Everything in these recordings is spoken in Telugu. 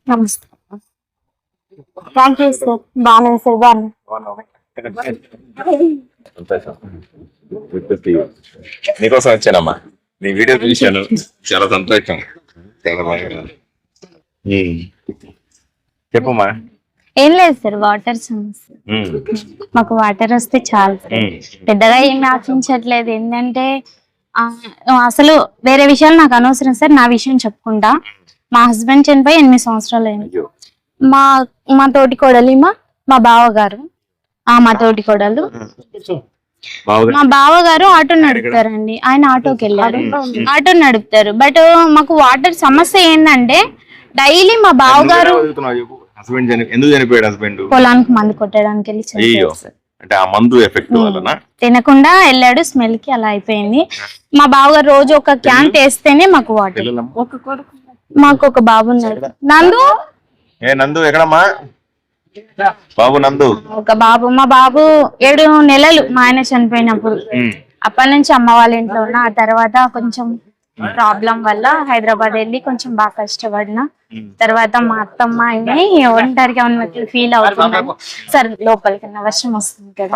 నమస్తే. Thank you sir. బాగున్నాను సార్. నీకోసం వచ్చానమ్మా. నీ వీడియో చూశాను, చాలా సంతోషం. చాలా బాగా చెప్పమ్మా. ఏం లేదు సార్, వాటర్ సమస్య. మాకు వాటర్ వస్తే చాలు సార్. పెద్దగా ఏమి ఆశించట్లేదు. ఏంటంటే అసలు వేరే విషయాలు నాకు అనవసరం సార్. నా విషయం చెప్పుకుంటా. మా హస్బెండ్ చనిపోయి 8 సంవత్సరాలు అయింది. మా తోటి కోడలి మా బావగారు, మా తోటి కోడలు మా బావగారు ఆటో నడుపుతారండి. ఆయన ఆటోకి వెళ్ళారు, ఆటో నడుపుతారు. బట్ మాకు వాటర్ సమస్య ఏంటంటే డైలీ మా బావగారు పొలానికి మందు కొట్టడానికి వెళ్ళి తినకుండా వెళ్ళాడు. స్మెల్ కి అలా అయిపోయింది. మా బావగారు రోజు ఒక క్యాన్ తెస్తేనే మాకు వాటర్. మాకు ఒక బాబు ఉన్నాడు, నందు. ఎక్కడమ్మా బాబు? నందు ఒక బాబు. మా బాబు 7 నెలలు మా ఆయన చనిపోయినప్పుడు. అప్పటి నుంచి అమ్మ వాళ్ళ ఇంట్లో ఉన్నా. ఆ తర్వాత కొంచెం ప్రాబ్లం వల్ల హైదరాబాద్ వెళ్ళి కొంచెం బాగా కష్టపడినా. తర్వాత మా అత్తమ్మ అయినా ఒంటరిగా ఉన్నట్లు ఫీల్ అవుతున్నాను సార్. లోపలికి వర్షం వస్తుంది కదా,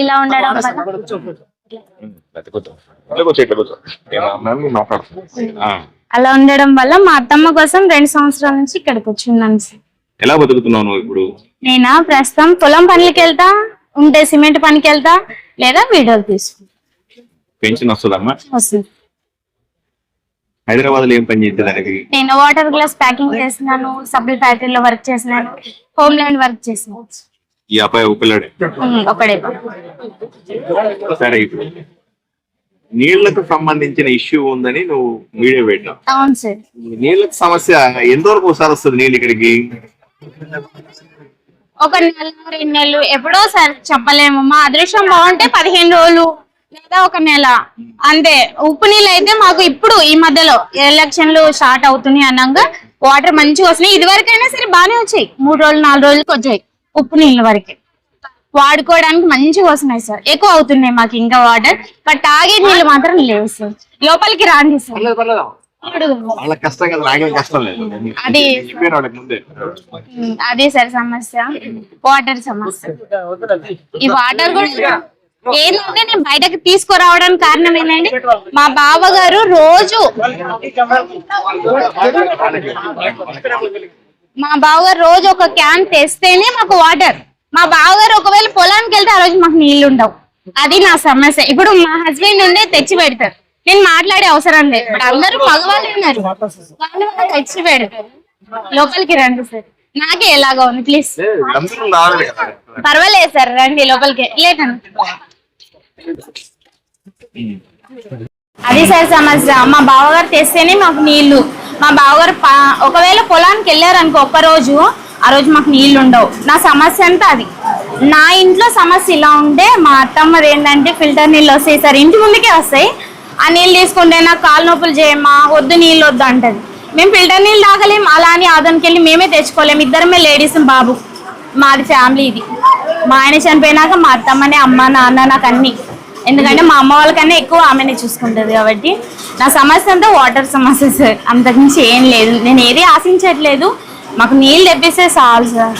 ఇలా ఉండడం అలా ఉండడం వల్ల మా అత్తమ్మ కోసం 2 సంవత్సరాల నుంచి ఇక్కడికి వచ్చిన్నాను సార్. ఎలా బతుకుతున్నావు ఇప్పుడు? నేనా ప్రస్తుతం పొలం పనికి వెళ్తా, ఉంటే సిమెంట్ పనికి వెళ్తా, లేదా వీడియోలు తీసుకుంటా. పెన్షన్ వస్తుందమ్మా? వస్తుంది. హైదరాబాద్ లో ఏం పని చేసేదానికి? నేను వాటర్ గ్లాస్ ప్యాకింగ్ చేసినాను, సబ్బుల ఫ్యాక్టరీలో వర్క్ చేసినాను, హోమ్ ల్యాండ్ వర్క్ చేసినాను. ఈ అబ్బాయి పిల్లడే? ఒకడే. సరే, ఇప్పుడు నీళ్లకు సంబంధించిన ఇష్యూ ఉందని నువ్వు వీడియో పెట్టావు. అవును సార్. నీళ్ళకి సమస్య ఎంతవరకు ఒకసారి వస్తుంది నీళ్ళు ఇక్కడికి? ఒక నెల 2 నెలలు ఎప్పుడో సార్, చెప్పలేము. మా అదృష్టం బాగుంటే 15 రోజులు లేదా ఒక నెల అంతే. ఉప్పు నీళ్ళు అయితే మాకు ఇప్పుడు ఈ మధ్యలో ఎలక్షన్లు స్టార్ట్ అవుతున్నాయి అన్నాక వాటర్ మంచిగా వస్తున్నాయి. ఇది వరకైనా సరే బాగానే వచ్చాయి. 3 రోజులు 4 రోజులకి వచ్చాయి ఉప్పు నీళ్ళ వరకే. వాడుకోవడానికి మంచిగా వస్తున్నాయి సార్. ఎక్కువ అవుతున్నాయి మాకు ఇంకా వాటర్. బట్ తాగే నీళ్ళు మాత్రం లేవు సార్. లోపలికి రాండి సార్. అదే సార్ సమస్య, వాటర్ సమస్య. ఈ వాటర్ కూడా ఏంటంటే నేను బయటకు తీసుకురావడానికి కారణం ఏంటంటే మా బావగారు రోజు ఒక క్యాన్ తెస్తేనే మాకు వాటర్. మా బావగారు ఒకవేళ పొలానికి వెళ్తే ఆ రోజు మాకు నీళ్లు ఉండవు. అది నా సమస్య. ఇప్పుడు మా హస్బెండ్ ఉండే తెచ్చి పెడతారు, నేను మాట్లాడే అవసరం లేదు. ఇప్పుడు అందరూ మగవాళ్ళు ఉన్నారు, వాళ్ళు తెచ్చి పెడతారు. లోపలికి రండి సార్. నాకే ఎలాగా ఉంది ప్లీజ్. పర్వాలేదు సార్, రండి లోపలికి. లేదండి అది సార్ సమస్య. మా బావగారు తెస్తేనే మాకు నీళ్లు. మా బావగారు ఒకవేళ పొలానికి వెళ్ళారనుకో ఒక్క రోజు, ఆ రోజు మాకు నీళ్లు ఉండవు. నా సమస్య అంతా అది. నా ఇంట్లో సమస్య ఇలా ఉంటే మా అత్తమ్మది ఏంటంటే ఫిల్టర్ నీళ్ళు వస్తాయి సార్, ఇంటి ముందుకే వస్తాయి. ఆ నీళ్ళు తీసుకుంటే నాకు కాలు నొప్పులు చేయమ్మా, వద్దు నీళ్ళు వద్దు అంటది. మేము ఫిల్టర్ నీళ్ళు తాగలేం, అలా అని ఆదానికి వెళ్ళి మేమే తెచ్చుకోలేము. ఇద్దరమే లేడీస్, బాబు. మాది ఫ్యామిలీ ఇది. మా ఆయన చనిపోయినాక మా అత్తమ్మనే అమ్మ నాన్న నాకు అన్ని. ఎందుకంటే మా అమ్మ వాళ్ళకన్నా ఎక్కువ ఆమెనే చూసుకుంటుంది. కాబట్టి నా సమస్య అంతా వాటర్ సమస్య సార్, అంతకుమించి ఏం లేదు. నేను ఏది ఆశించట్లేదు, మాకు నీళ్ళు తెప్పిస్తే చాలు సార్.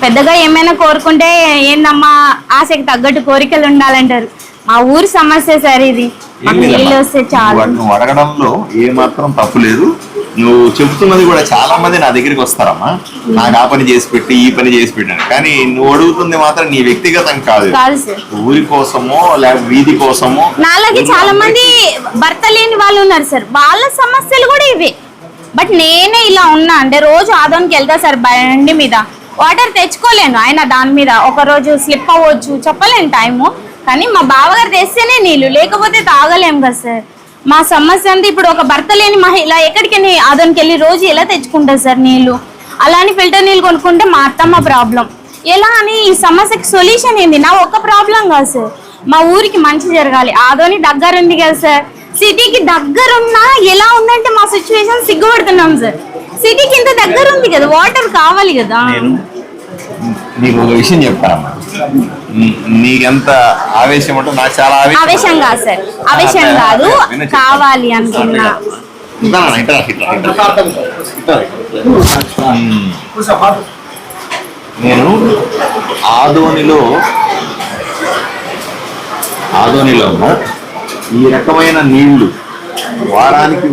పెద్దగా ఏమైనా కోరుకుంటే ఏందమ్మా ఆశకి తగ్గట్టు కోరికలు ఉండాలంటారు. మా ఊరి సమస్య సార్ ఇది. మాకు నీళ్ళు వస్తే చాలు. నువ్వు అడగడంలో ఏ మాత్రం తప్పు లేదు. నువ్వు చెబుతున్నది కూడా చాలా మంది నా దగ్గరికి వస్తారమ్మా, నాకు ఆ పని చేసి పెట్టి ఈ పని చేసి పెట్టాను. కానీ నువ్వు అడుగుతుంది మాత్రం నీ వ్యక్తిగతం కాదు, ఊరి కోసమో లేక వీధి కోసమో. నాలాగే చాలా మంది భర్త లేని వాళ్ళు ఉన్నారు సార్, వాళ్ళ సమస్యలు కూడా ఇవే. బట్ నేనే ఇలా ఉన్నా అంటే రోజు ఆదోనికి వెళ్తా సార్ బండి మీద, వాటర్ తెచ్చుకోలేను. ఆయన దాని మీద ఒక రోజు స్లిప్ అవ్వచ్చు, చెప్పలేను టైము. కానీ మా బావగారు తెస్తేనే నీళ్లు, లేకపోతే తాగలేము కదా సార్. మా సమస్య అంతా ఇప్పుడు ఒక భర్త లేని మహిళ ఎక్కడికి ఆదోనికి వెళ్ళి రోజు ఎలా తెచ్చుకుంటారు సార్ నీళ్లు? అలా అని ఫిల్టర్ నీళ్ళు కొనుక్కుంటే మా అత్తమ్మ ప్రాబ్లం. ఎలా అని ఈ సమస్యకి సొల్యూషన్ ఏంది? నా ఒక్క ప్రాబ్లం కాదు సార్, మా ఊరికి మంచి జరగాలి. ఆదోని దగ్గర ఉంది కదా సార్, సిటీకి దగ్గరున్నా ఎలా ఉందంటే మా సిచ్యువేషన్ సిగ్గుపడుతున్నాం సార్. సిటీకి ఇంత దగ్గర ఉంది కదా, వాటర్ కావాలి కదా. నీకు ఒక విషయం చెప్తానమ్మా, నీకెంత ఆవేశం ఉంటో నాకు చాలా ఆవేశం కాదు సార్, ఆవేశం కాదు, కావాలి అనుకున్నా. నేను ఆదోనిలో ఈ రకమైన నీళ్లు వారానికి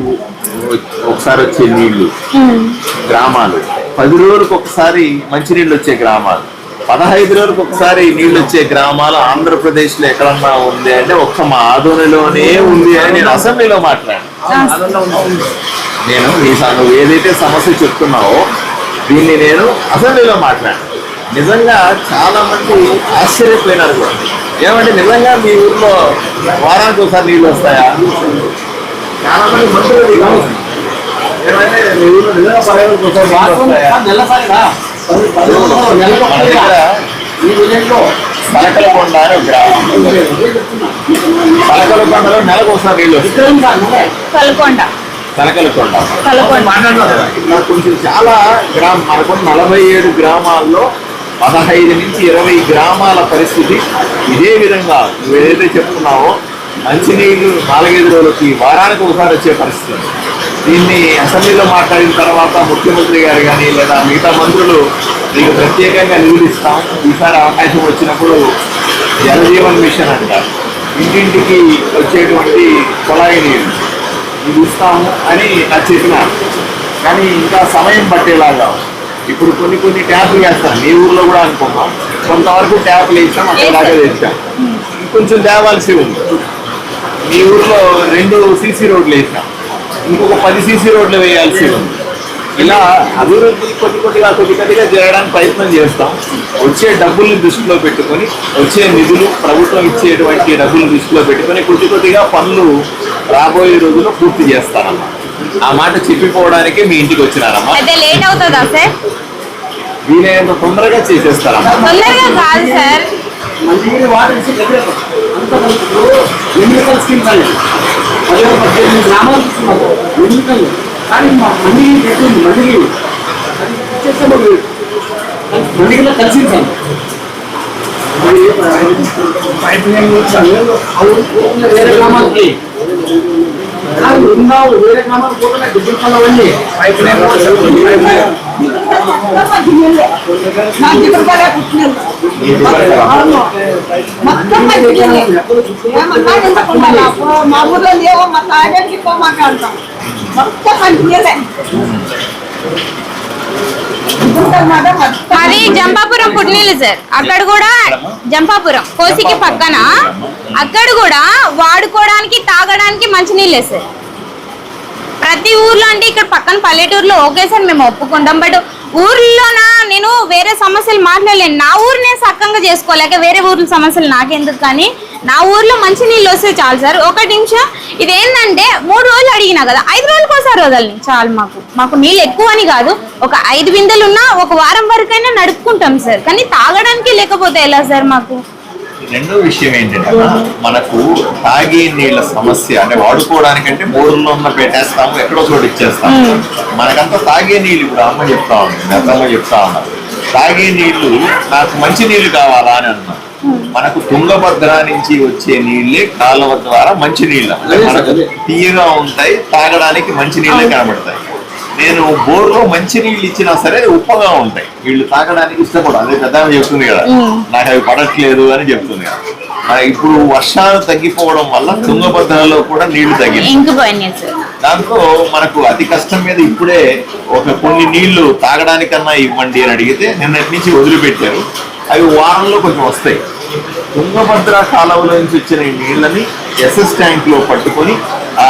ఒకసారి వచ్చే నీళ్లు గ్రామాలు, 10 రోజులకు ఒకసారి మంచినీళ్ళు వచ్చే గ్రామాలు, 15 రోజులకు ఒకసారి నీళ్ళు వచ్చే గ్రామాలు ఆంధ్రప్రదేశ్ లో ఎక్కడన్నా ఉంది అంటే ఒక్క మా ఆదోనిలోనే ఉంది అని నేను అసెంబ్లీలో మాట్లాడాను. నేను నువ్వు ఏదైతే సమస్య చెప్తున్నావో దీన్ని నేను అసెంబ్లీలో మాట్లాడాను. నిజంగా చాలా మంది ఆశ్చర్యపోయినారు కూడా. ఏమంటే నిజంగా మీ ఊర్లో వారానికి ఒకసారి నీళ్ళు వస్తాయా? చాలా మంది మంత్రులు ఏమంటే మీ ఊర్లో నిజంగా 15 రోజులకు ఒకసారి నీళ్ళు వస్తాయా? తలకలకొండ అని ఒక గ్రామం, తలకలకొండలో నెలకు ఒకసారి నీళ్ళు వస్తాయి. తలకలకొండ కొంచెం చాలా మనకు 47 గ్రామాల్లో 15 నుంచి 20 గ్రామాల పరిస్థితి ఇదే విధంగా నువ్వు ఏదైతే చెప్తున్నావో మంచినీళ్ళు 4-5 రోజులకి వారానికి ఒకసారి వచ్చే పరిస్థితి. దీన్ని అసెంబ్లీలో మాట్లాడిన తర్వాత ముఖ్యమంత్రి గారు కానీ లేదా మిగతా మంత్రులు మీకు ప్రత్యేకంగా నిధులు ఇస్తాం, ఈసారి అవకాశం వచ్చినప్పుడు జలజీవన్ మిషన్ అంటారు, ఇంటింటికి వచ్చేటువంటి కుళాయి నీళ్ళు ఇది ఇస్తాము అని నాకు చెప్పినారు. కానీ ఇంకా సమయం పట్టేలాగా ఇప్పుడు కొన్ని ట్యాప్లు వేస్తాం, మీ ఊర్లో కూడా అనుకున్నాం, కొంతవరకు ట్యాప్లు వేస్తాం, అక్కడలాగా తెచ్చాం. ఇంకొంచెం తేవాల్సి ఉంది. మీ ఊర్లో 2 సీసీ రోడ్లు వేసాం, ఇంకొక 10 సీసీ రోడ్లు వేయాల్సి ఉంది. ఇలా అభివృద్ధి కొద్దిగా జరగడానికి ప్రయత్నం చేస్తాం. వచ్చే డబ్బుల్ని దృష్టిలో పెట్టుకొని, వచ్చే నిధులు ప్రభుత్వం ఇచ్చేటువంటి డబ్బులు దృష్టిలో పెట్టుకొని కొద్దిగా పనులు రాబోయే రోజుల్లో పూర్తి చేస్తారమ్మా. ఆ మాట చెప్పిపోవడానికి మీ ఇంటికి వచ్చినారమ్మా. లేట్ అవుతుందా సార్? వీలైనంత తొందరగా చేసేస్తారమ్మా. తొందరగా కాదు సార్, మందిలో కలిసి వేరే గ్రామాలకి వేరే గ్రామాలు పోతున్నా డిగ్రీ పనులు పైప్ మా ఊర్లో లేవో మా తాగడానికి మాట్లాడతాం మొత్తం కంటిన్యూలే. అది జంపాపురం పుట్టినీళ్ళు సార్, అక్కడ కూడా జంపాపురం కోసికి పక్కన, అక్కడ కూడా వాడుకోవడానికి తాగడానికి మంచినీళ్ళే సార్. ప్రతి ఊర్లో అంటే ఇక్కడ పక్కన పల్లెటూరులో ఓకే సార్ మేము ఒప్పుకుంటాం, బట్ ఊర్లోన నేను వేరే సమస్యలు మాట్లాడలేను. నా ఊరు నేను సక్కంగా చేసుకోలేక వేరే ఊర్ల సమస్యలు నాకెందుకు, కానీ నా ఊర్లో మంచి నీళ్ళు వస్తే చాలు సార్. 1 నిమిషం ఇదేంటంటే 3 రోజులు అడిగినా కదా, 5 రోజులకు ఒకసారి వదలని చాలు. మాకు నీళ్ళు ఎక్కువ అని కాదు, ఒక 5 బిందెలు ఉన్నా 1 వారం వరకైనా నడుపుకుంటాం సార్. కానీ తాగడానికి లేకపోతే ఎలా సార్? మాకు రెండో విషయం ఏంటంటే మనకు తాగే నీళ్ళ సమస్య అంటే వాడుకోవడానికంటే బోర్లో పెట్టేస్తాము, ఎక్కడో చోటు ఇచ్చేస్తాము. మనకంతా తాగే నీళ్ళు ఇప్పుడు అమ్మ చెప్తా ఉంది, అత్తమ్మ చెప్తా ఉన్నారు, తాగే నీళ్లు నాకు మంచి నీళ్లు కావాలా అని అన్నారు. మనకు తుంగభద్ర నుంచి వచ్చే నీళ్ళే కాలువ ద్వారా మంచి నీళ్ళు, మనకు తీయగా ఉంటాయి, తాగడానికి మంచి నీళ్ళే కనబడతాయి. నేను బోర్లో మంచి నీళ్ళు ఇచ్చినా సరే ఉప్పగా ఉంటాయి, వీళ్ళు తాగడానికి ఇష్టపడరు. అదే పెద్ద చెప్తుంది కదా, నాకు అవి పడట్లేదు అని చెప్తుంది కదా. ఇప్పుడు వర్షాలు తగ్గిపోవడం వల్ల తుంగభద్రలో కూడా నీళ్లు తగ్గిపోయి, దాంతో మనకు అతి కష్టం మీద ఇప్పుడే కొన్ని నీళ్లు తాగడానికన్నా ఇవ్వండి అని అడిగితే నిన్నటి నుంచి వదిలిపెట్టారు. అవి వారంలో కొంచెం వస్తాయి. తుంగభద్ర కాలువలో నుంచి వచ్చిన ఈ నీళ్ళని ఎస్ఎస్ ట్యాంక్ లో పట్టుకొని ఆ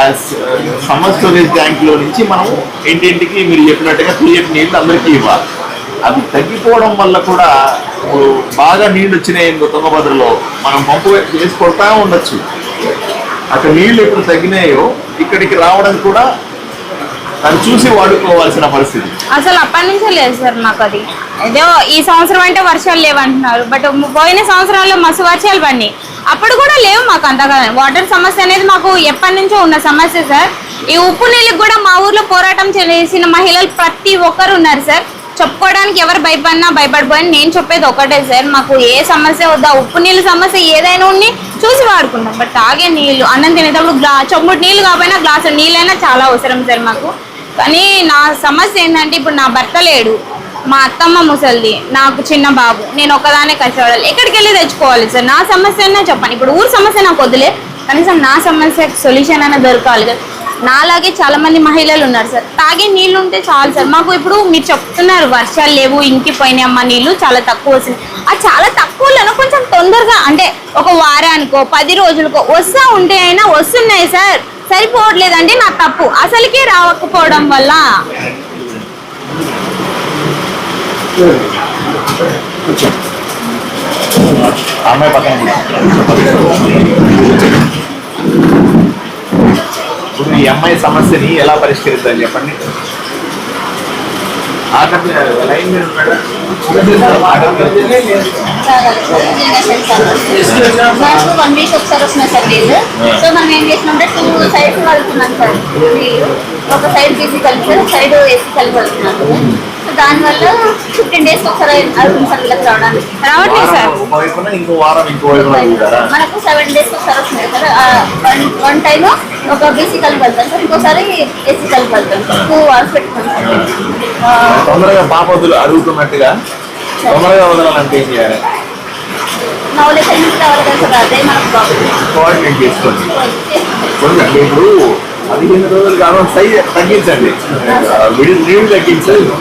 సమ్మర్ స్టోరేజ్ ట్యాంక్ లో నుంచి మనం ఇంటింటికి మీరు చెప్పినట్టుగా తీయటి నీళ్లు అందరికీ ఇవ్వాలి. అవి తగ్గిపోవడం వల్ల కూడా బాగా నీళ్లు వచ్చినాయి తుంగభద్రలో మనం పంపు వేసి కొడతా ఉండొచ్చు. అక్కడ నీళ్లు ఎప్పుడు తగ్గినాయో ఇక్కడికి రావడం కూడా దాన్ని చూసి వాడుకోవాల్సిన పరిస్థితి. అసలు అప్పటి నుంచే లేదు సార్ మాకు. అది ఏదో ఈ సంవత్సరం అంటే వర్షాలు లేవంటున్నారు, బట్ పోయిన సంవత్సరాల్లో మస్తు వర్షాలు పడినాయి, అప్పుడు కూడా లేవు మాకు అంతగా. వాటర్ సమస్య అనేది మాకు ఎప్పటి నుంచో ఉన్న సమస్య సార్. ఈ ఉప్పు నీళ్ళకి కూడా మా ఊర్లో పోరాటం చేసిన మహిళలు ప్రతి ఒక్కరు ఉన్నారు సార్. చెప్పుకోవడానికి ఎవరు భయపడిపోయినా నేను చెప్పేది ఒకటే సార్, మాకు ఏ సమస్య వద్దా, ఉప్పు నీళ్ళు సమస్య ఏదైనా ఉండి చూసి వాడుకుంటాం. బట్ తాగే నీళ్ళు, అన్నం తినేటప్పుడు చెంబుడు నీళ్ళు కాకపోయినా గ్లాసు నీళ్ళైనా చాలా అవసరం సార్ మాకు. కానీ నా సమస్య ఏంటంటే ఇప్పుడు నా భర్త లేడు, మా అత్తమ్మ ముసలిది, నాకు చిన్న బాబు, నేను ఒకదానే కష్టపడాలి, ఎక్కడికి వెళ్ళి తెచ్చుకోవాలి సార్? నా సమస్య అయినా చెప్పండి. ఇప్పుడు ఊరు సమస్య నాకు వదిలే, కనీసం నా సమస్యకు సొల్యూషన్ అయినా దొరకాలి కదా. నాలాగే చాలా మంది మహిళలు ఉన్నారు సార్, తాగే నీళ్ళు ఉంటే చాలు సార్ మాకు. ఇప్పుడు మీరు చెప్తున్నారు వర్షాలు లేవు, ఇంకిపోయినాయి అమ్మ నీళ్ళు చాలా తక్కువ వస్తున్నాయి. ఆ చాలా తక్కువలను కొంచెం తొందరగా అంటే ఒక వారానికో 10 రోజులకో వస్తూ ఉంటే అయినా వస్తున్నాయి సార్, సరిపోవట్లేదంటే నా తప్పు, అసలుకే రాకపోవడం వల్ల. అమ్మాయి పక్కన ఇప్పుడు ఈ అమ్మాయి సమస్యని ఎలా పరిష్కరిద్దాం చెప్పండి. లైన్ మీద ఉన్నాడా? మాకు 1 వీక్ ఒకసారి వస్తున్నాయి సార్ నీళ్ళు. సో మనం ఏం చేసినామంటే 2 సైడ్స్ వెళ్తున్నాం సార్ నీళ్ళు. ఒక సైడ్ బీసీ కలిపి సార్, ఒక సైడ్ ఏసీ కలిపి వెళ్తున్నాం. సో దానివల్ల 15 days ఒకసారి అవుతుంది సార్ వీళ్ళకి రావడానికి. రావట్లేదు సార్. ఒకవైపున ఇంకో వారం ఇంకో వైపున ఉంటారా? మనకు 7 days ఒకసారి వస్తున్నాయి సార్. వన్ టైమ్ ఒక బీసీ కలిపి వెళ్తాం సార్, ఇంకోసారి ఏసీ కలిపి వెళ్తాం సార్. 2 hours పెట్టుకుంటాం సార్. తొందరగా పాప అడుగుతున్నట్టుగా తొందరగా వదలాలంటే ఏం చేయాలి? నవలేస్ అయినా కావాలి కదా సార్, అదే మనకు కోఆర్డినేట్ చేసుకోండి. ఇప్పుడు 15 రోజులు కాదు సైజ్ తగ్గించండి, నీళ్ళు తగ్గించండి.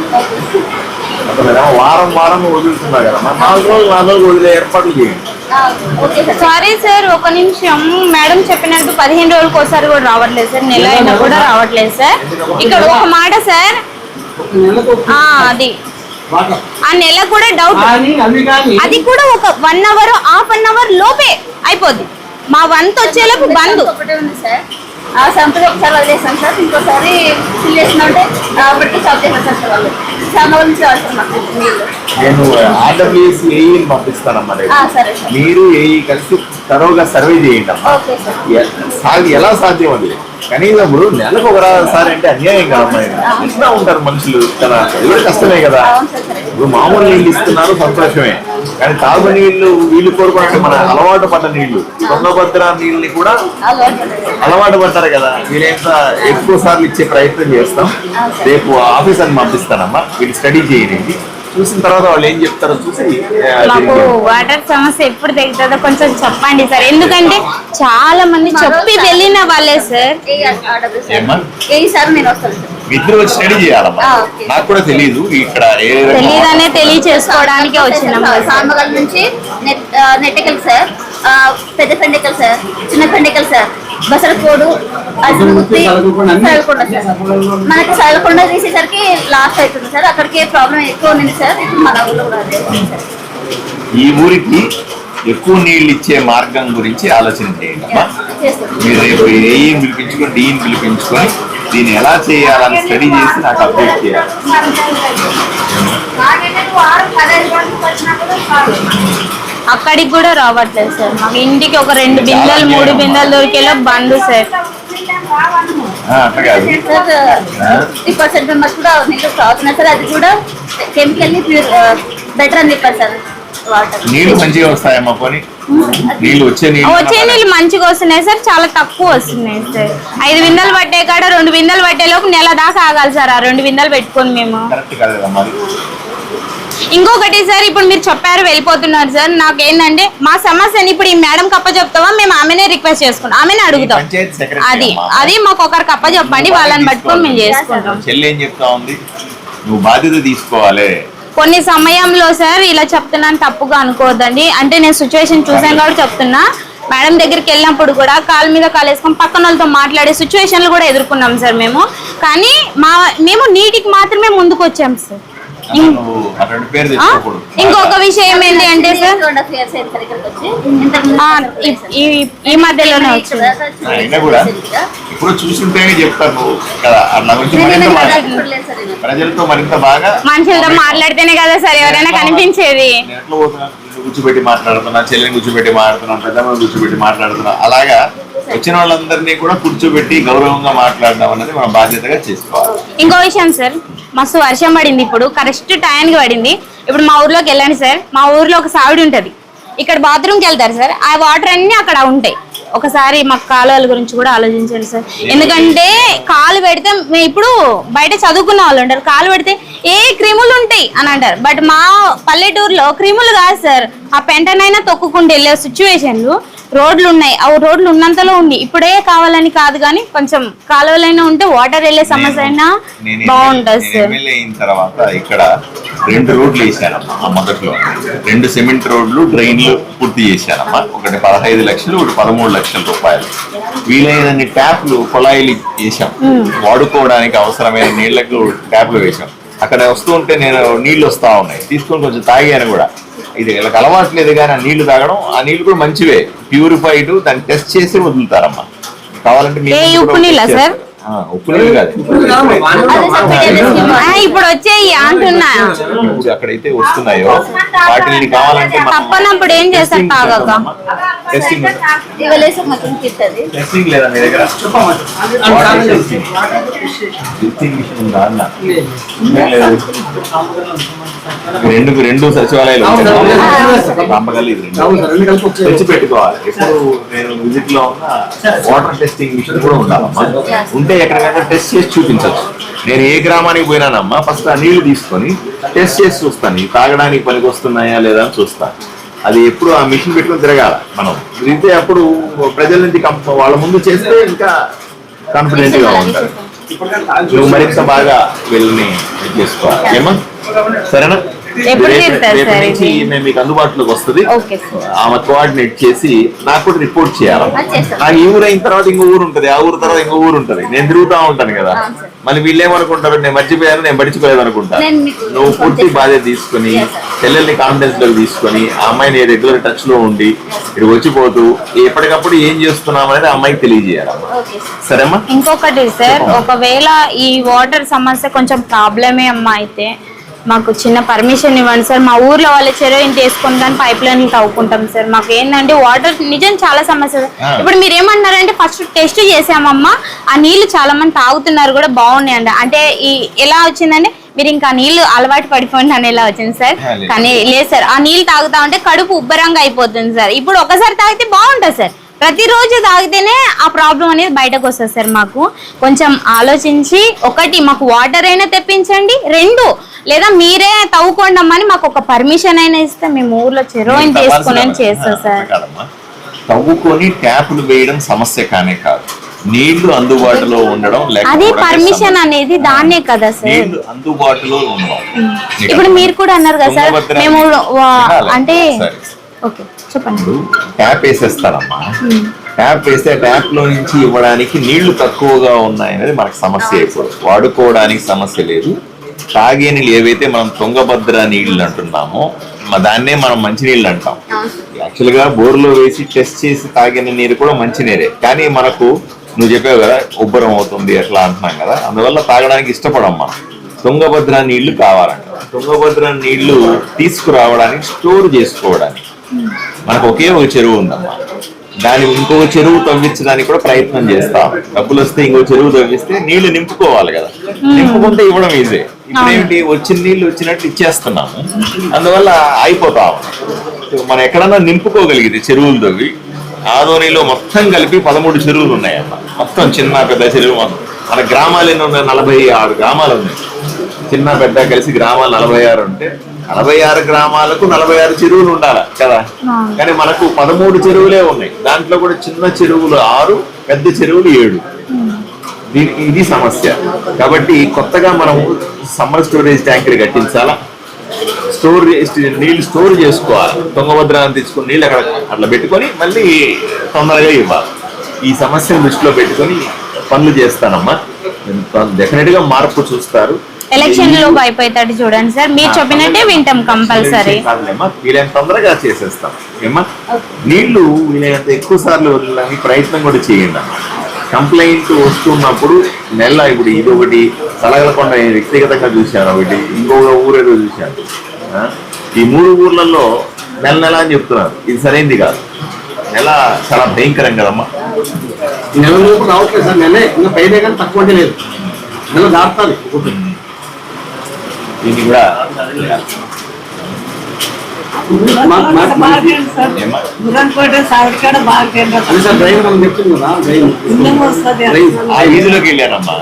వారం వారం వదులుతున్నా కదా, 4 రోజులు వదిలే ఏర్పాట్లు చేయండి. Okay sir. సారీ సార్, ఒక నిమిషం. మేడం చెప్పినట్టు 15 రోజులకు ఒకసారి కూడా రావట్లేదు సార్, నెల అయినా కూడా రావట్లేదు సార్. ఇక్కడ ఒక మాట సార్, అది ఆ నెల కూడా డౌట్, అది కూడా ఒక 1 hour హాఫ్ అన్ అవర్ లోపే అయిపోద్ది. మా వంతు వచ్చేలోపు బంద్. ఒకటే ఉంది సార్, ఆ సంపద ఒకసారి వదిలేసాం సార్, ఇంకోసారి ఫిల్ చేసినట్టే అప్పటికి స్టాప్ చేస్తాం సార్. వాళ్ళు చాలా నుంచి అవసరం మాకు నీళ్ళు. నేను ఆర్డబ్ల్యూఎస్ ఏఈని పంపిస్తానమ్మా. సరే సార్. మీరు ఏఈ కలిసి తరోగా సర్వే చేయండి అమ్మా. Okay sir. ఎలా సాధ్యం అది? కనీసం ఇప్పుడు నెలకు ఒకసారి అంటే అన్యాయం కదమ్మా. ఇస్తూ ఉంటారు మనుషులు కదా, అది కూడా కష్టమే కదా. ఇప్పుడు మామూలు నీళ్ళు ఇస్తున్నారు, సంతోషమే. కానీ తాగు నీళ్లు వీళ్ళు కోరుకోవడానికి మన అలవాటు పడ్డ నీళ్లు, తుంగభద్ర నీళ్ళని కూడా అలవాటు పడ్డారు కదా. వీళ్ళంత ఎక్కువ సార్లు ఇచ్చే ప్రయత్నం చేస్తాం. రేపు ఆఫీసర్ని పంపిస్తానమ్మా, వీళ్ళు స్టడీ చేయండి. చూసిన తర్వాత వాళ్ళు ఏం చెప్తారో చూసి. మాకు వాటర్ సమస్య ఎప్పుడు తగ్గుతుందో కొంచెం చెప్పండి సార్, ఎందుకంటే చాలా మంది చెప్పి వెళ్ళిన వాళ్ళే సార్. ఏ సార్ నేను వస్తాను సార్. ఇద్దరు వచ్చి స్టడీ చేయాలమ్మా. నాకు కూడా తెలియదు ఇక్కడ తెలియదనే తెలియచేసుకోవడానికే వచ్చినాం. సామగల్ నుంచి నెట్టెకల్ సార్, పెద్ద పెండెకల్ సార్, చిన్న పెండెకల్ సార్, బసరకోడు, అజనగుత్తి, సరళకొండ సార్. మనకి సరళకొండ తీసేసరికి లాస్ట్ అవుతుంది సార్, అక్కడికి ప్రాబ్లం ఎక్కువ ఉంది సార్. ఇప్పుడు మన ఊళ్ళో కూడా అదే సార్. ఈ ఊరికి ఎక్కువ నీళ్ళు ఇచ్చే మార్గం గురించి ఆలోచన చేయండి అమ్మా. మీరు రేపు ఏఈని పిలిపించుకొని డీని పిలిపించుకొని దీన్ని ఎలా చేయాలని స్టడీ చేసి నాకు అప్డేట్ చేయాలి. అక్కడికి కూడా రావట్లేదు సార్. మాకు ఇంటికి ఒక 2 బిందెలు 3 బిందెలు దొరికేలో బండు సార్. అట్లా కాదు, 50% మెంబర్స్ కూడా నీళ్ళు తాగుతున్నారు సార్. అది కూడా కెమికల్లీ ప్యూర్ బెటర్ అని చెప్పారు సార్. వాటర్ నీళ్లు మంచిగా వస్తాయమ్మా. పోనీ నీళ్ళు వచ్చే నీళ్ళు మంచిగా వస్తున్నాయి సార్, చాలా తక్కువ వస్తున్నాయి సార్. 5 బిందెలు పట్టే కాడ 2 బిందెలు పట్టేలోపు నెల దాకా ఆగాలి సార్. ఆ 2 బిందెలు పెట్టుకొని మేము. కరెక్ట్ కాదు. ఇంకొకటి సార్, ఇప్పుడు మీరు చెప్పారు వెళ్ళిపోతున్నారు సార్, నాకేంటంటే మా సమస్యని ఇప్పుడు ఈ మేడం కప్ప చెప్తావా, మేము ఆమెనే రిక్వెస్ట్ చేసుకుంటాం, ఆమెనే అడుగుతాం. అది మాకు ఒకరికి కప్ప చెప్పండి, వాళ్ళని పట్టుకొని మేము చేసుకుంటాం. చెల్లి ఏం చెప్తా ఉంది, నువ్వు బాధ్యత తీసుకోవాలి. కొన్ని సమయంలో సార్ ఇలా చెప్తున్నాను, తప్పుగా అనుకోవద్దండి. అంటే నేను సిచ్యువేషన్ చూసాను కాబట్టి చెప్తున్నా. మేడం దగ్గరికి వెళ్ళినప్పుడు కూడా కాలు మీద కాలు వేసుకొని పక్కన వాళ్ళతో మాట్లాడే సిచ్యువేషన్లు కూడా ఎదుర్కొన్నాం సార్ మేము. కానీ మేము నీటికి మాత్రమే ముందుకు వచ్చాం సార్. ఇంకొక విషయం ఏంటి అంటే సార్, ఈ మధ్యలోనే వచ్చింది. ఇప్పుడు చూస్తుంటేనే చెప్తాను కదా, ప్రజలతో మరింత బాగా మనుషులతో మాట్లాడితేనే కదా సార్ ఎవరైనా కనిపించేది. కూర్చోబెట్టి మాట్లాడుతున్నా, చెల్లెని కూర్చోబెట్టి మాట్లాడుతున్నా, పెద్దమ్మని కూర్చోబెట్టి మాట్లాడుతున్నా, అలాగా వచ్చిన వాళ్ళందరినీ కూడా కూర్చోబెట్టి గౌరవంగా మాట్లాడడం అనేది మన బాధ్యతగా చేసుకోవాలి. ఇంకో విషయం సార్, మస్తు వర్షం పడింది, ఇప్పుడు కరెక్ట్ టైంకి పడింది. ఇప్పుడు మా ఊర్లోకి వెళ్ళండి సార్, మా ఊర్లో ఒక సావిడి ఉంటది, ఇక్కడ బాత్రూమ్కి వెళ్తారు సార్, ఆ వాటర్ అన్ని అక్కడ ఉంటాయి. ఒకసారి మాకు కాలువల గురించి కూడా ఆలోచించండి సార్. ఎందుకంటే కాలు పెడితే మేము ఇప్పుడు బయట చదువుకున్న వాళ్ళు ఉంటారు, కాలు పెడితే ఏ క్రిములు ఉంటాయి అని అంటారు. బట్ మా పల్లెటూరులో క్రిములు కాదు సార్, ఆ పెంటనైనా తొక్కుకుంటూ వెళ్ళే సిచ్యువేషన్లు రోడ్లు ఉన్నాయి. ఆ రోడ్లు ఉన్నంతలో ఉంది, ఇప్పుడే కావాలని కాదు కానీ కొంచెం కాలువలైనా ఉంటే వాటర్ వెళ్ళే సమస్య అయినా బాగుంటుంది సార్. ఎమ్మెల్యే అయిన తర్వాత ఇక్కడ 2 రోడ్లు వేసానమ్మా. మొదట్లో 2 సిమెంట్ రోడ్లు, డ్రైన్లు పూర్తి చేశానమ్మా. ఒకటి 15 లక్షలు, ఒకటి 13 లక్షల రూపాయలు. వీలైనన్ని ట్యాప్లు, కుళాయిలు వేసాం, వాడుకోవడానికి అవసరమైన నీళ్లకు ట్యాప్లు వేసాం. అక్కడ వస్తూ ఉంటే నేను నీళ్లు వస్తా ఉన్నాయి, తీసుకొని కొంచెం తాగాను కూడా. ఇది వీళ్ళకి అలవాట్లేదు కానీ ఆ నీళ్లు తాగడం, ఆ నీళ్లు కూడా మంచివే, ప్యూరిఫైడ్, దాన్ని టెస్ట్ చేసి వదులుతారమ్మా. కావాలంటే ఉప్పు నీళ్ళ సార్? ఉప్పు నీళ్ళు కాదు, ఇప్పుడు వచ్చేయి అంటున్నా. అక్కడైతే వస్తున్నాయో వాటిని కావాలంటే తప్పనప్పుడు ఏం చేస్తారు తాగాక? టెస్టింగ్ టెస్టింగ్ లేదా మీ దగ్గర? టెస్టింగ్ మిషన్ ఉందా అన్న? రెండు సచివాలయాలు పంపగలి, ఇది 2 తెచ్చి పెట్టుకోవాలి. ఎప్పుడు నేను విజిట్ లో ఉన్న వాటర్ టెస్టింగ్ మిషన్ కూడా ఉండాలమ్మా. ఉంటే ఎక్కడికైనా టెస్ట్ చేసి చూపించచ్చు. నేను ఏ గ్రామానికి పోయినానమ్మా, ఫస్ట్ ఆ నీళ్లు తీసుకొని టెస్ట్ చేసి చూస్తాను, ఇవి తాగడానికి పనికి వస్తున్నాయా లేదా అని చూస్తాను. అది ఎప్పుడు ఆ మిషన్ పెట్టుకొని తిరగాల మనం. తిరిగితే అప్పుడు ప్రజల నుంచి వాళ్ళ ముందు చేస్తే ఇంకా కాన్ఫిడెంట్ గా ఉంటారు. నువ్వు మరింత బాగా వెళ్ళని చేసుకోవాలి ఏమా, సరేనా? రేపు నుంచి మేము మీకు అందుబాటులోకి వస్తుంది. ఆమె కోఆర్డినేట్ చేసి నాకు కూడా రిపోర్ట్ చేయాలి. నాకు ఈ ఊరు అయిన తర్వాత ఇంకో ఊరు ఉంటది, ఆ ఊరు తర్వాత ఇంకో ఊరు ఉంటది, నేను తిరుగుతా ఉంటాను కదా. మళ్ళీ వీళ్ళేమనుకుంటారు, నేను మర్చిపోయాను, నేను పడిచిపోలేదు అనుకుంటాను. నువ్వు పూర్తి బాధ్యత తీసుకుని చెల్లెల్ని కాన్ఫిడెన్స్ లోకి తీసుకొని ఆ అమ్మాయిని రెగ్యులర్ టచ్ లో ఉండి ఇక్కడ వచ్చిపోతూ ఎప్పటికప్పుడు ఏం చేస్తున్నాం అనేది ఆ అమ్మాయికి తెలియజేయాలమ్మా, సరేమ్మా? ఇంకొకటి సార్, ఒకవేళ ఈ వాటర్ సమస్య కొంచెం ప్రాబ్లమే అమ్మా అయితే మాకు చిన్న పర్మిషన్ ఇవ్వండి సార్. మా ఊర్లో వాళ్ళ చెరువు ఇంటి వేసుకొని కానీ పైప్ లైన్ తవ్వుకుంటాం సార్. మాకు ఏంటంటే వాటర్ నిజం చాలా సమస్య. ఇప్పుడు మీరు ఏమన్నారంటే ఫస్ట్ టెస్ట్ చేసామమ్మా, ఆ నీళ్లు చాలా మంది తాగుతున్నారు కూడా, బాగున్నాయండి. అంటే ఈ ఎలా వచ్చిందంటే మీరు ఇంకా నీళ్లు అలవాటు పడిపోయింది అని ఎలా వచ్చింది సార్? కానీ లేదు సార్, ఆ నీళ్ళు తాగుతా ఉంటే కడుపు ఉబ్బరంగా అయిపోతుంది సార్. ఇప్పుడు ఒకసారి తాగితే బాగుంటుంది సార్, ప్రతిరోజు తాగితేనే ఆ ప్రాబ్లం అనేది బయటకు వస్తుంది సార్. మాకు కొంచెం ఆలోచించి, ఒకటి మాకు వాటర్ అయినా తెప్పించండి, 2 లేదా మీరే తవ్వుకోండి అమ్మని మాకు ఒక పర్మిషన్ అయినా ఇస్తే మేము ఊర్లో చెరువు తీసుకుని చేస్తాం సార్. తవ్వుకొని ట్యాపులు వేయడం సమస్య కానే కాదు, నీళ్లు అందుబాటులో ఉండడం, అది పర్మిషన్ అనేది దాన్నే కదా సార్, నీళ్లు అందుబాటులో ఉండడం. ఇప్పుడు మీరు కూడా అన్నారు కదా సార్, మేము అంటే ఓకే చెప్పండి. ట్యాప్ వేసేస్తారమ్మా, ట్యాప్ వేస్తే ట్యాప్ లో నుంచి ఇవ్వడానికి నీళ్లు తక్కువగా ఉన్నాయనేది మనకు సమస్య. ఇప్పుడు వాడుకోవడానికి సమస్య లేదు. తాగే నీళ్ళు ఏవైతే మనం తుంగభద్ర నీళ్లు అంటున్నామో దాన్నే మనం మంచినీళ్ళు అంటాం. యాక్చువల్ గా బోర్లో వేసి టెస్ట్ చేసి తాగిన నీరు కూడా మంచినీరే, కానీ మనకు నువ్వు చెప్పావు కదా ఉబ్బరం అవుతుంది ఎట్లా అంటున్నాం కదా, అందువల్ల తాగడానికి ఇష్టపడం మనం. తుంగభద్ర నీళ్లు కావాలంట. తుంగభద్ర నీళ్లు తీసుకురావడానికి, స్టోర్ చేసుకోవడానికి మనకు ఒకే ఒక చెరువు ఉందమ్మా. దాని ఇంకొక చెరువు తవ్వించడానికి కూడా ప్రయత్నం చేస్తాం. డబ్బులు వస్తే ఇంకో చెరువు తవ్విస్తే నీళ్లు నింపుకోవాలి కదా, నింపుకుంటే ఇవ్వడం ఈజీ. ఇప్పుడు ఏమిటి, వచ్చిన నీళ్లు వచ్చినట్టు ఇచ్చేస్తున్నాము, అందువల్ల అయిపోతాము. మనం ఎక్కడన్నా నింపుకోగలిగితే చెరువులు తవ్వి, ఆదోనిలో మొత్తం కలిపి 13 చెరువులు ఉన్నాయమ్మా. మొత్తం చిన్న పెద్ద చెరువు మన గ్రామాలు ఎన్ని ఉన్నాయి, 46 గ్రామాలు ఉన్నాయి. చిన్న పెద్ద కలిసి గ్రామాలు 46 ఉంటే 46 గ్రామాలకు 46 చెరువులు ఉండాలి కదా. కానీ మనకు 13 చెరువులే ఉన్నాయి. దాంట్లో కూడా చిన్న చెరువులు 6, పెద్ద చెరువులు 7. ఇది సమస్య. కాబట్టి కొత్తగా మనం సమ్మర్ స్టోరేజ్ ట్యాంకర్ కట్టించాలా, నీళ్లు స్టోర్ చేసుకోవాలి. తుంగభద్రాన్ని తెచ్చుకుని నీళ్ళు అక్కడ అట్లా పెట్టుకొని మళ్ళీ తొందరగా ఇవ్వాలి. ఈ సమస్యను దృష్టిలో పెట్టుకొని పనులు చేస్తానమ్మా. డెఫినెట్ గా మార్పు చూస్తారు. ఎలక్షన్ లో అయిపోతాడు చూడండి సార్, మీరు చెప్పినట్టే వింటాం కంపల్సరీ. వీలైనంత తొందరగా చేసేస్తాం ఏమా. నీళ్లు వీలైనంత ఎక్కువ సార్లు వదలడానికి ప్రయత్నం కూడా చేయండి అమ్మా. కంప్లైంట్ వస్తున్నప్పుడు ఇప్పుడు ఇది ఒకటి సలగలకొండ వ్యక్తిగతంగా చూశాను, ఒకటి ఇంకొక ఊరేదో చూశాను. ఈ 3 ఊర్లలో నెల అని చెప్తున్నారు. ఇది సరైనది కాదు. నెల చాలా భయంకరం కదమ్మా. నెల లోపు రావట్లేదు సార్, నెలే ఇంకా పైదే కానీ తక్కువ అంటే లేదు, నెల దాటుతుంది. దీన్ని కూడా ఏమ్మా? ఆ వీధిలోకి వెళ్ళారమ్మా.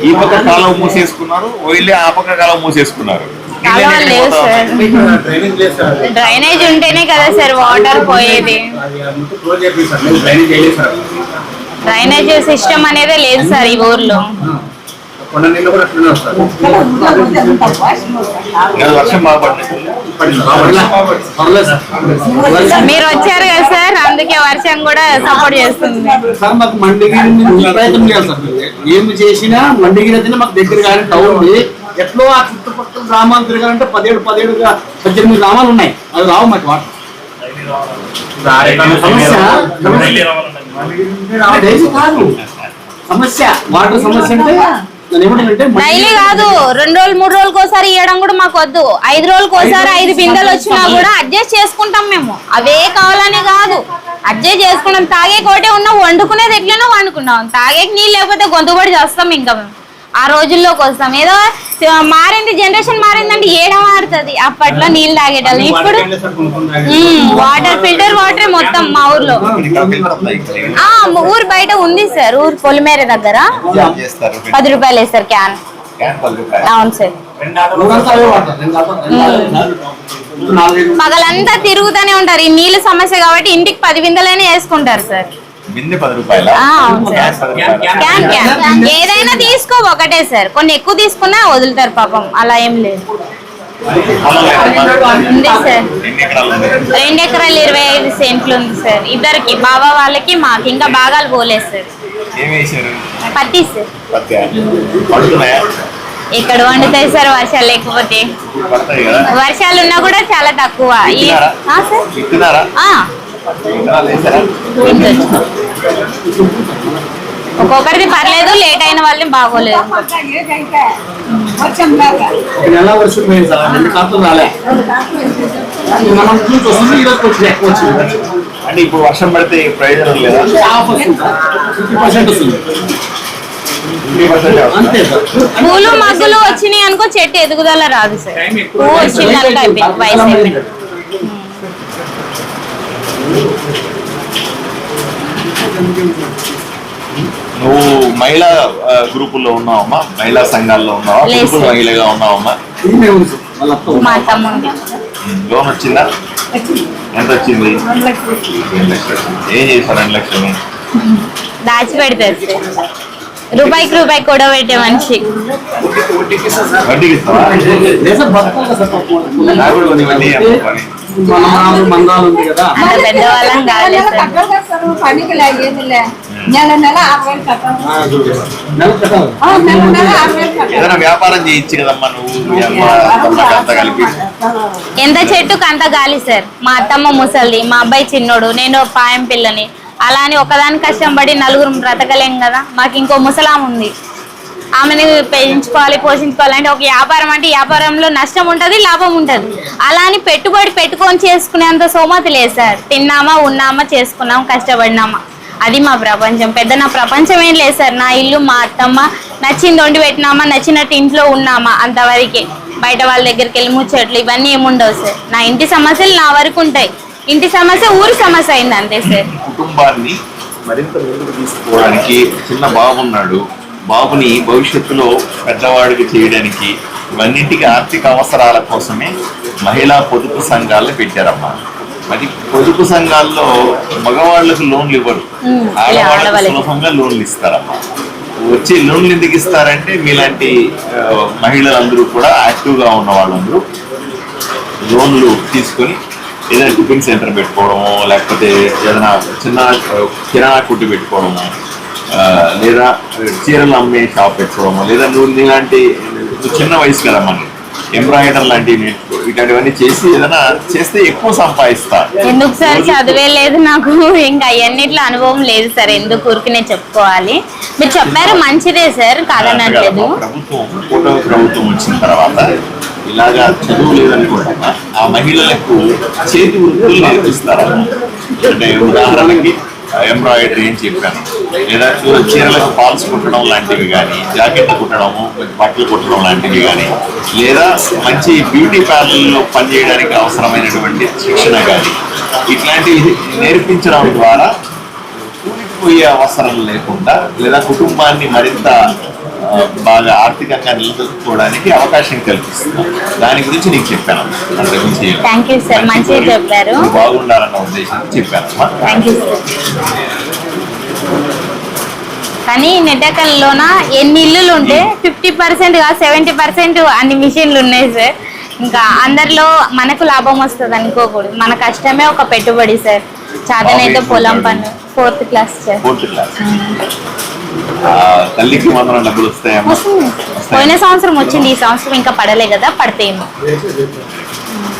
ఈ పక్క కాలం మూసేసుకున్నారు, వెళ్ళి ఆ పక్క కాలం మూసేసుకున్నారు. కాలువలు లేవు సార్. డ్రైనేజ్ ఉంటేనే కదా సార్ వాటర్ పోయేది. డ్రైనేజ్ సిస్టమ్ అనేది లేదు సార్ ఈ ఊర్లో. వర్షం బాగా పడినట్టు మీరు వచ్చారు కదా సార్, అందుకే వర్షం కూడా సపోర్ట్ చేస్తుంది. సార్ మాకు మండిగిరి ప్రయత్నం చేయాలి సార్. ఏమి చేసినా మండిగిరి అయితే మాకు దగ్గర కానీ టౌన్ ఎట్లో ఆ చుట్టుపక్కల గ్రామాలు తిరగాలంటే 17 గ్రామాలు ఉన్నాయి. అవి రావు మాకు వాటర్. సమస్య వాటర్ సమస్య అంటే డైలీ కాదు, 2 రోజులు 3 రోజులకు ఒకసారి ఇవ్వడం కూడా మాకు వద్దు. 5 రోజులకు ఒకసారి 5 బిందెలు వచ్చినా కూడా అడ్జస్ట్ చేసుకుంటాం మేము. అవే కావాలనే కాదు, అడ్జస్ట్ చేసుకుంటాం. తాగే కోటే ఉన్నా, వండుకునేది ఎట్లనో వండుకున్నాం. తాగేకి నీళ్ళు లేకపోతే గొంతుపడి చేస్తాం ఇంకా మేము. ఆ రోజుల్లోకి వస్తాం. ఏదో మారింది, జనరేషన్ మారిందంటే ఏడ మారుతుంది. అప్పట్లో నీళ్ళు తాగేటోళ్ళు, ఇప్పుడు వాటర్ ఫిల్టర్ వాటరే మొత్తం మా ఊర్లో. ఊరు బయట ఉంది సార్, ఊరు పొలిమేర దగ్గర 10 రూపాయలు వేస్తారు క్యాన్. అవును సార్. పగలంతా తిరుగుతూనే ఉంటారు. ఈ నీళ్ళ సమస్య కాబట్టి ఇంటికి 10 బిందెలైనా వేసుకుంటారు సార్. ఏదైనా తీసుకో ఒకటే సార్, కొన్ని ఎక్కువ తీసుకున్నా వదులుతారు పాపం. అలా ఏం లేదు. ఉంది సార్, 2 ఎకరాలు 25 సెంట్లు ఉంది సార్. ఇద్దరికి, బాబా వాళ్ళకి మాకు. ఇంకా భాగాలు పోలేదు సార్. పత్తి సార్. ఇక్కడ వండుతాయి సార్ వర్షాలు లేకపోతే. వర్షాలు ఉన్నా కూడా చాలా తక్కువ. ఒక్కొక్కరిది పర్లేదు, లేట్ అయిన వాళ్ళని బాగోలేదు. అంటే ఇప్పుడు వర్షం పడితే ప్రయోజనం లేదా? పూలు మగ్గులు వచ్చినాయి అనుకో, చెట్టు ఎదుగుదల రాదు సార్. పువ్వు వచ్చింది అనుకో అయిపోయింది, వయసు అయిపోయింది. నువ్వు మహిళా గ్రూపుల్లో ఉన్నావమ్మా? మహిళా సంఘాల్లో ఉన్నావా? గ్రూపుల మహిళగా ఉన్నావమ్మా? మా తమ్ముడు. లోన్ వచ్చిందా? ఎంత వచ్చింది? 2 లక్షలు. ఏం చేశారు 2 లక్షలు? దాచి పెడతారు సార్. రూపాయికి రూపాయి కూడా పెట్టే మనిషి. వడ్డీకి ఇస్తావా? నాకు కూడా కొన్ని వడ్డీ పని. అంత పెద్దవాళ్ళం కాదు సార్. ఏదైనా వ్యాపారం చేయొచ్చు కదమ్మా నువ్వు, మీ అమ్మ అంతా కలిపి. ఎంత చెట్టుకు అంత గాలి సార్. మా అత్తమ్మ ముసలిది, మా అబ్బాయి చిన్నోడు, నేను పాయం పిల్లని. అలా అని ఒకదాని కష్టం పడి 4 బ్రతకలేం కదా. మాకు ఇంకో ముసలాం ఉంది, ఆమెని పెంచుకోవాలి, పోషించుకోవాలంటే ఒక వ్యాపారం అంటే వ్యాపారంలో నష్టం ఉంటుంది, లాభం ఉంటుంది. అలా అని పెట్టుబడి పెట్టుకొని చేసుకునేంత సోమతి లేదు సార్. తిన్నామా, ఉన్నామా, చేసుకున్నాం, కష్టపడినామా, అది మా ప్రపంచం. పెద్ద నా ప్రపంచం ఏం లేదు సార్. నా ఇల్లు, మా అత్తమ్మ, నచ్చింది వండి పెట్టినామా, నచ్చినట్టు ఇంట్లో ఉన్నామా, అంతవరకే. బయట వాళ్ళ దగ్గరికి వెళ్ళి ముచ్చట్లు ఇవన్నీ ఏముండవు సార్. నా ఇంటి సమస్యలు నా వరకు ఉంటాయి. ఇంటి సమస్య ఊరి సమస్య అయింది అంతే సార్. కుటుంబాన్ని మరింత ముందుకు తీసుకోవడానికి చిన్న బాబు ఉన్నాడు. బాబుని భవిష్యత్తులో పెద్దవాడికి చేయడానికి ఇవన్నింటికి ఆర్థిక అవసరాల కోసమే మహిళా పొదుపు సంఘాలను పెట్టారమ్మా. మరి పొదుపు సంఘాల్లో మగవాళ్లకు లోన్లు ఇవ్వరు, ఆడవాళ్ళకి సులభంగా లోన్లు ఇస్తారమ్మా. వచ్చి లోన్లు ఎందుకు ఇస్తారంటే మీలాంటి మహిళలందరూ కూడా యాక్టివ్గా ఉన్న వాళ్ళందరూ లోన్లు తీసుకొని ఏదైనా టిఫిన్ సెంటర్ పెట్టుకోవడము, లేకపోతే ఏదైనా చిన్న కిరాణా కొట్టు పెట్టుకోవడము, లేదా చీరలు అమ్మే షాప్ పెట్టుకోవడము, లేదా నువ్వు ఇలాంటి చిన్న వయసు కదా మనకి ఎంబ్రాయిడర్ లాంటివి నేర్చుకో, ఇట్లాంటివన్నీ చేసి ఏదైనా చేస్తే ఎక్కువ సంపాదిస్తా. ఎందుకు సార్, చదివే లేదు నాకు, ఇంకా అవన్నిట్లో అనుభవం లేదు సార్. ఎందుకు ఊరికినే చెప్పుకోవాలి. మీరు చెప్పారు మంచిదే సార్, కాదనట్లేదు. ప్రభుత్వం వచ్చిన తర్వాత ఇలాగా చదువు లేదనుకుంటా ఆ మహిళలకు చేతి వృత్తులు నేర్పిస్తారు. అంటే ఉదాహరణకి ఎంబ్రాయిడరీ అని చెప్పాను, లేదా చీరలకు ఫాల్స్ కుట్టడం లాంటివి కానీ, జాకెట్లు కుట్టడము, బట్టలు కుట్టడం లాంటివి కానీ, లేదా మంచి బ్యూటీ పార్లర్లో పనిచేయడానికి అవసరమైనటువంటి శిక్షణ కానీ, ఇట్లాంటివి నేర్పించడం ద్వారా కూలిపోయే అవసరం లేకుండా లేదా కుటుంబాన్ని మరింత బాగా ఆర్థికంగా నిలదొక్కుకోవడానికి అవకాశం కల్పిస్తున్నాం. దాని గురించి నీకు చెప్పాను. థ్యాంక్ యూ సార్, మంచిగా చెప్పారు. బాగుండాలన్న ఉద్దేశం చెప్పానమ్మా. Thank you sir. కానీ నెట్టకల్లోన ఎన్ని ఇల్లులు ఉంటే 50% 70% అన్ని మిషన్లు ఉన్నాయి సార్. ఇంకా అందరిలో మనకు లాభం వస్తుంది అనుకోకూడదు. మన కష్టమే ఒక పెట్టుబడి సార్. చాదనైతే పొలం పన్ను 4th class sir. 4th class. తల్లికి మాత్రం డబ్బులు వస్తాయమ్మా? పోయిన సంవత్సరం వచ్చింది, ఈ సంవత్సరం ఇంకా పడలే కదా, పడతాయేమో.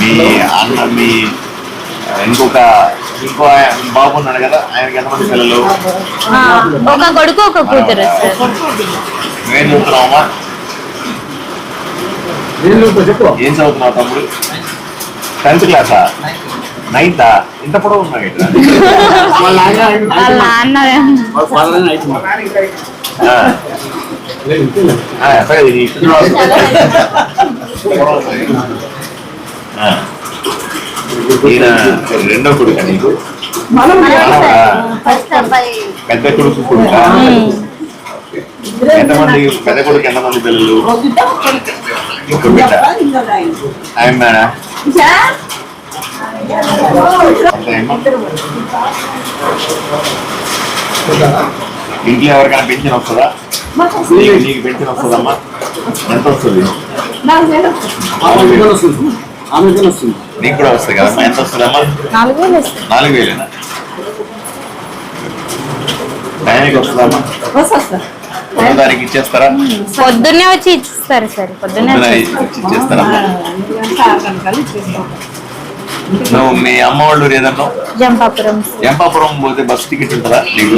మీ అన్న మీ ఇంకో బాబు ఉన్నాడు కదా, ఆయనకి ఎంతమంది పిల్లలు? ఒక కొడుకు ఒక కూతురు సార్. ఏం చదువుతున్నావమ్మా? ఏం చదువుతున్నావు తమ్ముడు? 10th క్లాసా? 9th? ఇంత పొడవు ఉన్నాడు. వాళ్ళ నాన్న ఈయన రెండో కొడుకు నీకు? పెద్ద కొడుకు కొడుక? ఎంతమంది? పెద్ద కొడుకు ఎంతమంది పిల్లలు? ఒక బిడ్డ. ఆయన మేడా? ఇంట్లో ఎవరికైనా పెన్షన్ వస్తుందా? నీకు పెన్షన్ వస్తుందమ్మా? ఎంత వస్తుంది? నీకు కూడా వస్తుంది కదమ్మా. ఎంత వస్తుందమ్మా? 4,000. టైంకి వస్తుందమ్మా? 1 తారీఖు ఇచ్చేస్తారా? పొద్దున్నే వచ్చి ఇచ్చిస్తారు సార్. పొద్దున్నే ఇచ్చేస్తారమ్మా. నువ్వు మీ అమ్మ వాళ్ళు ఏదన్నా జంపాపురం పోతే బస్ టికెట్ ఉంటుందా? నీకు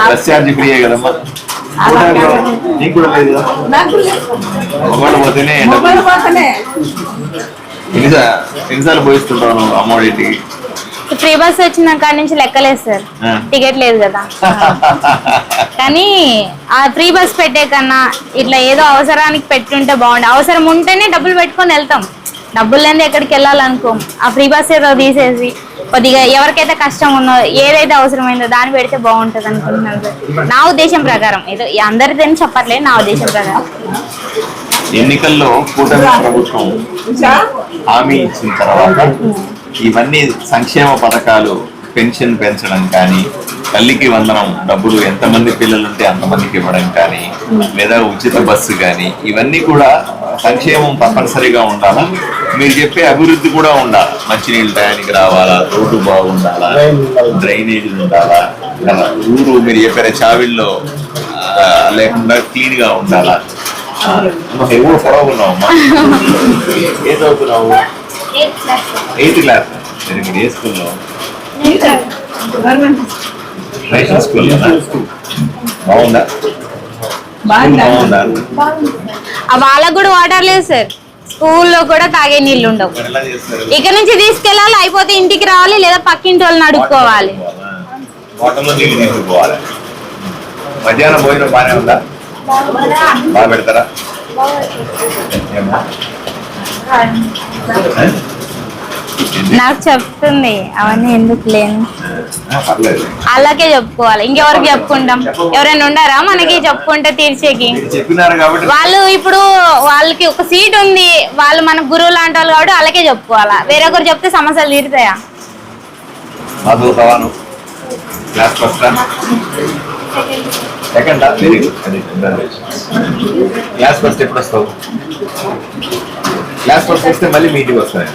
బస్ ఛార్జ్ ఫ్రీయే కదమ్మా. నీకు కూడా లేదు కదా? ఒకళ్ళు పోతేనే ఎన్నిసార్లు పోయిస్తుంటావు నువ్వు అమ్మవాడి ఇంటికి? ఫ్రీ బస్ వచ్చిన కాడి నుంచి లెక్కలేదు సార్. టికెట్ లేదు కదా. కానీ ఆ ఫ్రీ బస్ పెట్టే కన్నా ఇట్లా ఏదో అవసరానికి పెట్టుంటే బాగుండే. అవసరం ఉంటేనే డబ్బులు పెట్టుకొని వెళ్తాం. డబ్బులు లేని ఎక్కడికి వెళ్ళాలనుకోం. ఆ ఫ్రీ బస్ ఏదో తీసేసి కొద్దిగా ఎవరికైతే కష్టం ఉన్నో ఏదైతే అవసరమైందో దాన్ని పెడితే బాగుంటుంది అనుకుంటున్నాను సార్. నా ఉద్దేశం ప్రకారం, ఏదో అందరిదని చెప్పట్లేదు, నా ఉద్దేశం ప్రకారం. ఎన్నికల్లో కూటమి ప్రభుత్వం హామీ ఇచ్చిన తర్వాత ఇవన్నీ సంక్షేమ పథకాలు, పెన్షన్ పెంచడం కానీ, తల్లికి వందనం డబ్బులు ఎంతమంది పిల్లలు ఉంటే అంతమందికి ఇవ్వడం కానీ, లేదా ఉచిత బస్సు కానీ, ఇవన్నీ కూడా సంక్షేమం తప్పనిసరిగా ఉండాలా. మీరు చెప్పే అభివృద్ధి కూడా ఉండాలి. మంచినీళ్ళ టయానికి రావాలా, రోడ్డు బాగుండాలా, డ్రైనేజీలు ఉండాలా, ఊరు మీరు చెప్పారే చావిల్లో లేకుండా క్లీన్ గా ఉండాలా. ఎవరు పొడవు ఉన్నావమ్మా? ఏ చదువుతున్నావు? 8th class. ఏ స్కూల్లో? రేషన్ స్కూల్లో. బాగుందా? వాళ్ళకు కూడా వాటర్ లేదు సార్. స్కూల్లో కూడా తాగే నీళ్ళు ఉండవు. ఇక్కడ నుంచి తీసుకెళ్ళాలి, అయిపోతే ఇంటికి రావాలి, లేదా పక్కింటి వాళ్ళని అడుక్కోవాలి. మధ్యాహ్నం భోజనం బాగానే ఉందా? బాగా పెడతారా? నాకు చెప్తుంది అవన్నీ ఎందుకు లేని అలాగే చెప్పుకోవాలి. ఇంకెవరికి చెప్పుకుంటాం? ఎవరైనా ఉండారా మనకి చెప్పుకుంటే తీర్చేకి? వాళ్ళు ఇప్పుడు వాళ్ళకి ఒక సీట్ ఉంది, వాళ్ళు మన గురువు లాంటి వాళ్ళు కాబట్టి అలాగే చెప్పుకోవాలా. వేరొకరు చెప్తే సమస్యలు తీరుతాయా? క్లాస్ ఫస్ట్ ఎప్పుడు వస్తావు? క్లాస్ ఫస్ట్ వస్తే మళ్ళీ మీ ఇంటికి వస్తాయి.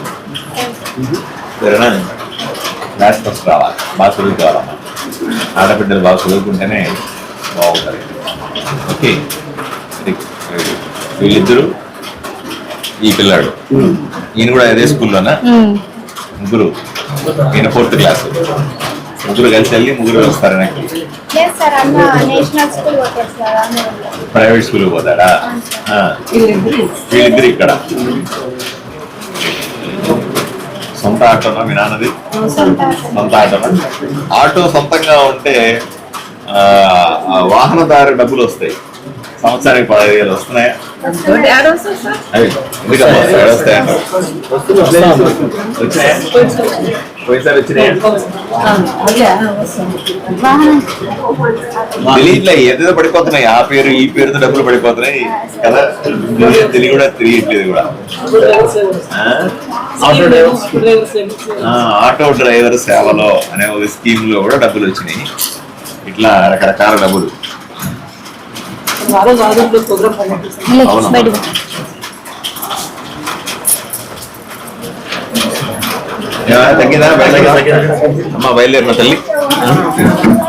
సరేనా? క్లాస్ ఫస్ట్ రావాలి, బాగా చదువుకోవాలమ్మా. ఆడబిడ్డలు బాగా చదువుకుంటేనే బాగుంటుంది. ఓకే, వీళ్ళిద్దరు, ఈ పిల్లాడు, ఈయన కూడా అదే స్కూల్లోనా? ముగ్గురు. ఈయన 4th క్లాస్. ముగ్గురు కలిసి వెళ్ళి ముగ్గురు వస్తారు. నాకు ప్రైవేట్ స్కూల్ పోతాడా? వీళ్ళిద్దరు ఇక్కడ సొంత ఆటోనా మీ నాన్నది? సొంత ఆటోనా? ఆటో సొంతంగా ఉంటే వాహనదారు డబ్బులు వస్తాయి, సంవత్సరానికి 15,000 వస్తున్నాయా? అవి ఎందుకమ్మా వస్తాయంట? వచ్చినాయా? పోయినసారి వచ్చినాయా? తెలియట్లే, ఏదేదో పడిపోతున్నాయి, ఆ పేరు ఈ పేరుతో డబ్బులు పడిపోతున్నాయి కదా, తెలియ కూడా తెలియట్లేదు కూడా. ఆటో డ్రైవర్ సేవలో అనే ఒక స్కీమ్ లో కూడా డబ్బులు వచ్చినాయి. ఇట్లా రకరకాల డబ్బులు. తగ్గిందా? అమ్మా బయలుదేరిన తల్లి.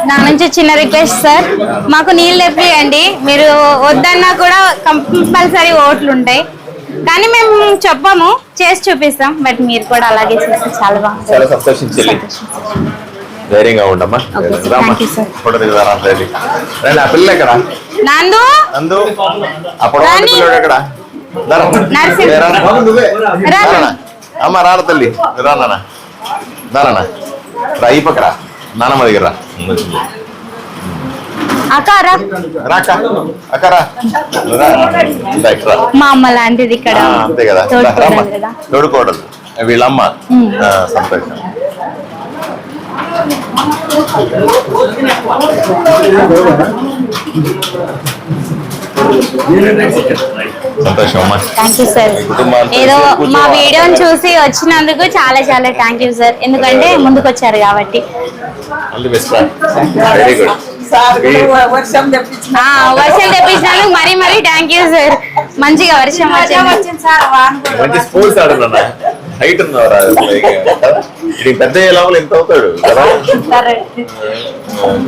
నా నుంచి చిన్న రిక్వెస్ట్ సార్, మాకు నీళ్ళు తెప్పియండి. మీరు వద్దన్నా కూడా కంపల్సరీ ఓట్లు ఉంటాయి, కానీ మేము చెప్పము, చేసి చూపిస్తాం. బట్ మీరు కూడా అలాగే చేస్తే చాలా బాగుంటుంది. చాలా సంతోషించాలి, ధైర్యంగా ఉండమ్మా. ఆ పిల్లలు ఎక్కడ? నందు నందు అప్పుడు పిల్లడు ఎక్కడ? అమ్మ రాన తల్లి, రానా దానా రా, ఈ పక్కరా నానమ్మ దగ్గర రా. మా అమ్మ లాంటిది ఇక్కడ, అంతే కదా, తోడుకోవడదు వీళ్ళమ్మ. సంతోషం. సంతోషం అమ్మా. Thank you sir. ఏదో మా వీడియోని చూసి వచ్చినందుకు చాలా చాలా థ్యాంక్ యూ సార్, ఎందుకంటే ముందుకు వచ్చారు కాబట్టి. Very good. వర్షం తెప్పించిన మంచి మంచిగా వర్షం వచ్చింది సార్. మంచి స్పోర్ట్స్ ఆడుతున్నా, హైట్ ఉన్నవారా? ఇది పెద్ద లోపల ఎంత అవుతాడు కదా,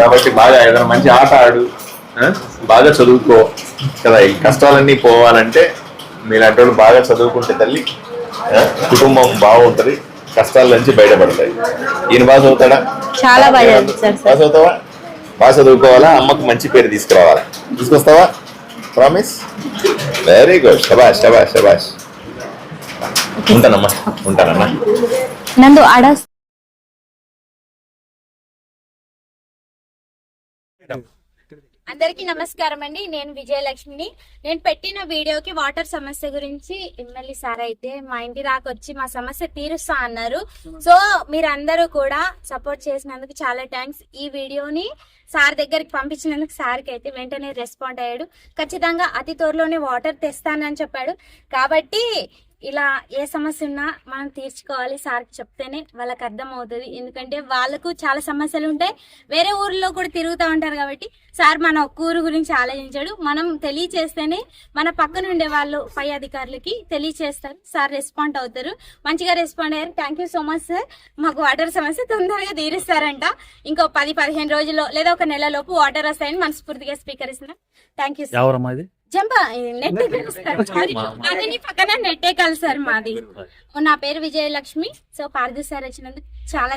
కాబట్టి బాగా ఏదైనా మంచి ఆట ఆడు, బాగా చదువుకో కదా. ఈ కష్టాలన్నీ పోవాలంటే మీలాంటి వాళ్ళు బాగా చదువుకుంటే తల్లి కుటుంబం బాగుంటది, కష్టాల నుంచి బయటపడతాయి. ఈయన బాగా చదువుతాడా? చాలా బాగా చదువుతావా? బాగా చదువుకోవాలా, అమ్మకు మంచి పేరు తీసుకురావాలా, తీసుకొస్తావా? ప్రామిస్? Very good. శబాష్ శబాష్ శబాష్. ఉంటానమ్మా, ఉంటానమ్మా. నందు ఆడ అందరికీ నమస్కారం అండి. నేను విజయలక్ష్మిని. నేను పెట్టిన వీడియోకి వాటర్ సమస్య గురించి ఎమ్మెల్యే సార్ అయితే మా ఇంటి దాకా వచ్చి మా సమస్య తీరుస్తా అన్నారు. సో మీరందరూ కూడా సపోర్ట్ చేసినందుకు చాలా థ్యాంక్స్. ఈ వీడియోని సార్ దగ్గరికి పంపించినందుకు సార్కి అయితే వెంటనే రెస్పాండ్ అయ్యాడు. ఖచ్చితంగా అతి త్వరలోనే వాటర్ తెస్తానని చెప్పాడు. కాబట్టి ఇలా ఏ సమస్య ఉన్నా మనం తీర్చుకోవాలి, సార్కి చెప్తేనే వాళ్ళకి అర్థం అవుతుంది. ఎందుకంటే వాళ్ళకు చాలా సమస్యలు ఉంటాయి, వేరే ఊర్లో కూడా తిరుగుతూ ఉంటారు. కాబట్టి సార్ మన ఒక్క ఊరు గురించి ఆలోచించాడు. మనం తెలియచేస్తేనే మన పక్కన ఉండే వాళ్ళు పై అధికారులకి తెలియచేస్తారు, సార్ రెస్పాండ్ అవుతారు. మంచిగా రెస్పాండ్ అయ్యారు. Thank you so much sir. మాకు వాటర్ సమస్య తొందరగా తీరుస్తారంట. ఇంకో 10-15 రోజుల్లో లేదా ఒక నెలలోపు వాటర్ వస్తాయని మనస్ఫూర్తిగా స్వీకరిస్తున్నాం. Thank you sir. జంపా నెట్ పక్కన నెట్టే కాదు సార్ మాది. నా పేరు విజయలక్ష్మి. సో పార్థు సార్ వచ్చినందుకు చాలా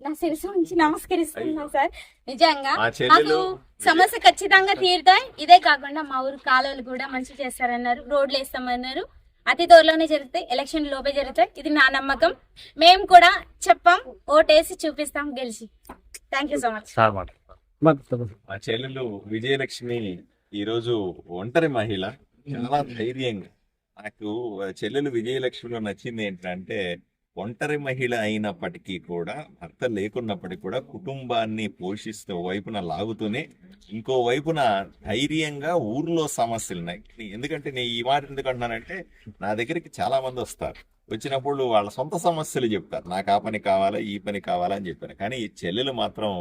నా శిరసు నుంచి నమస్కరిస్తున్నా సార్. నిజంగా మాకు సమస్య ఖచ్చితంగా తీరుతాయి. ఇదే కాకుండా మా ఊరు కాలువలు కూడా మంచి చేస్తారన్నారు, రోడ్లు వేస్తామన్నారు. అతి త్వరలోనే జరుగుతాయి, ఎలక్షన్ లోపే జరుగుతాయి. ఇది నా నమ్మకం. మేము కూడా చెప్పాం, ఓటేసి చూపిస్తాం గెలిచి. Thank you so much. మా చెల్లెలు విజయలక్ష్మి ఈరోజు ఒంటరి మహిళ, చాలా ధైర్యంగా. నాకు చెల్లెలు విజయలక్ష్మిలో నచ్చింది ఏంటంటే, ఒంటరి మహిళ అయినప్పటికీ కూడా, భర్త లేకున్నప్పటికీ కూడా కుటుంబాన్ని పోషిస్తూ వైపున లాగుతూనే ఇంకో వైపున ధైర్యంగా ఊర్లో సమస్యలు ఉన్నాయి. ఎందుకంటే నేను ఈ మాట ఎందుకు అంటున్నానంటే, నా దగ్గరికి చాలా మంది వస్తారు, వచ్చినప్పుడు వాళ్ళ సొంత సమస్యలు చెప్తారు. నాకు ఆ పని కావాలా, ఈ పని కావాలా అని చెప్పారు. కానీ ఈ చెల్లెలు మాత్రం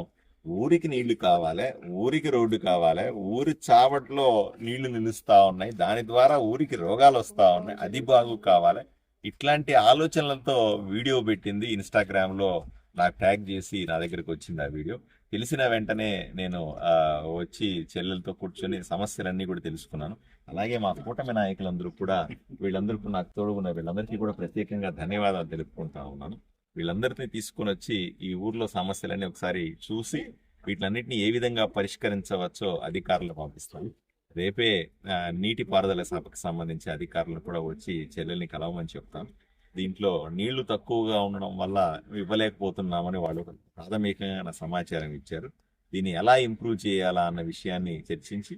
ఊరికి నీళ్లు కావాలి, ఊరికి రోడ్డు కావాలి, ఊరి చావట్లో నీళ్లు నిలుస్తా ఉన్నాయి, దాని ద్వారా ఊరికి రోగాలు వస్తా ఉన్నాయి, అది బాగు కావాలి. ఇట్లాంటి ఆలోచనలతో వీడియో పెట్టింది. ఇన్స్టాగ్రామ్ లో నాకు ట్యాగ్ చేసి నా దగ్గరికి వచ్చింది ఆ వీడియో. తెలిసిన వెంటనే నేను వచ్చి చెల్లెలతో కూర్చొని సమస్యలన్నీ కూడా తెలుసుకున్నాను. అలాగే మా కూటమి నాయకులందరూ కూడా, వీళ్ళందరూ నాకు తోడుగున్న వీళ్ళందరికీ కూడా ప్రత్యేకంగా ధన్యవాదాలు తెలుపుకుంటా ఉన్నాను. వీళ్ళందరినీ తీసుకుని వచ్చి ఈ ఊర్లో సమస్యలన్నీ ఒకసారి చూసి వీటిలన్నింటినీ ఏ విధంగా పరిష్కరించవచ్చో అధికారులు పంపిస్తాను. రేపే నీటిపారుదల సభకు సంబంధించి అధికారులను కూడా వచ్చి చెల్లెల్ని కలవమని చెప్తాను. దీంట్లో నీళ్లు తక్కువగా ఉండడం వల్ల ఇవ్వలేకపోతున్నామని వాళ్ళు ప్రాథమికంగా సమాచారం ఇచ్చారు. దీన్ని ఎలా ఇంప్రూవ్ చేయాలా అన్న విషయాన్ని చర్చించి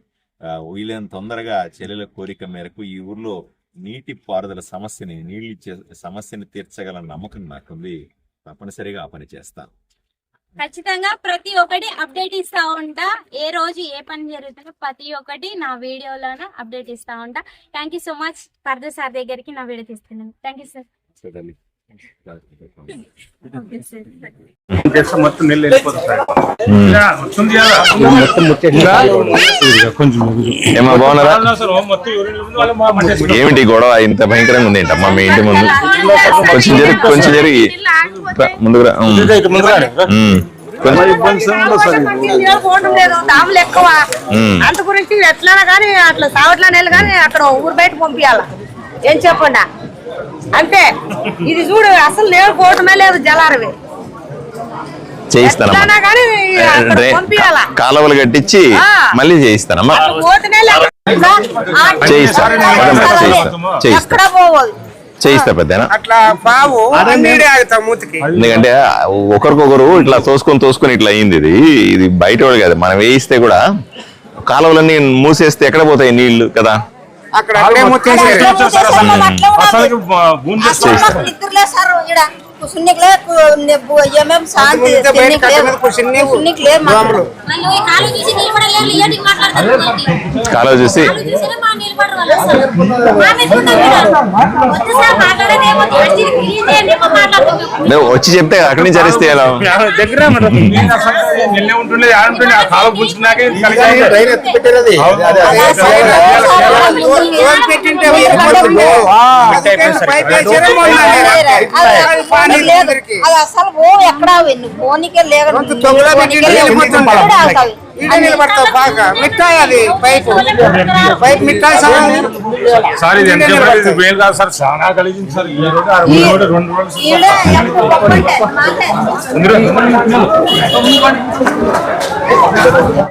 వీలైన తొందరగా చెల్లెల కోరిక మేరకు ఈ ఊర్లో నీటి పారుదల సమస్యని నీళ్ళు ఇచ్చే సమస్యని తీర్చగల నమ్మకం నాకుంది. తప్పనిసరిగా ఆ పని చేస్తాను. ఖచ్చితంగా ప్రతి ఒక్కటి అప్డేట్ ఇస్తా ఉంటా. ఏ రోజు ఏ పని జరుగుతుందో ప్రతి ఒక్కటి నా వీడియోలోనే అప్డేట్ ఇస్తా ఉంటా. Thank you so much. Further sir దగ్గరికి నా వీడియో తీసుకున్నాను. Thank you sir. మొత్తం నీళ్ళు వెళ్ళిపోతుంది సార్. ఏమా బాగున్నారా? ఏమిటి గొడవ ఇంత భయంకరంగా ఉంది ఏంటమ్మా మీ ఇంటి ముందు? కొంచెం జరిగి ముందుకు దాములు ఎక్కువ అంత గురించి ఎట్లా గానీ అట్లా సావట్లా నెల గానీ అక్కడ ఊరు బయట పంపించాల. ఏం చెప్పండి అంతే. ఇది చూడు అసలు నేను పోవటమే లేదు జలారవి చేయిస్తానమ్మా. కాలువలు కట్టించి మళ్ళీ చేయిస్తానమ్మా. చేయిస్తా పెద్దనా. ఎందుకంటే ఒకరికొకరు ఇట్లా తోసుకొని ఇట్లా అయింది. ఇది బయట వాడు కదా, మనం వేయిస్తే కూడా కాలువలన్నీ మూసేస్తే ఎక్కడ పోతాయి నీళ్లు కదా. కాలువ చూసి వచ్చి చెప్తే అక్కడి నుంచి అరిస్తే ఎలా? అసలు ఎక్కడ ఫోన్కే లేదు. నిలబడతావు బాగా మిఠాయి అది పైపు మిఠాయి సార్. ఇది ఎంత వేలు కాదు సార్, చాలా కలిగింది సార్. ఈ రోజు 2 రోజులు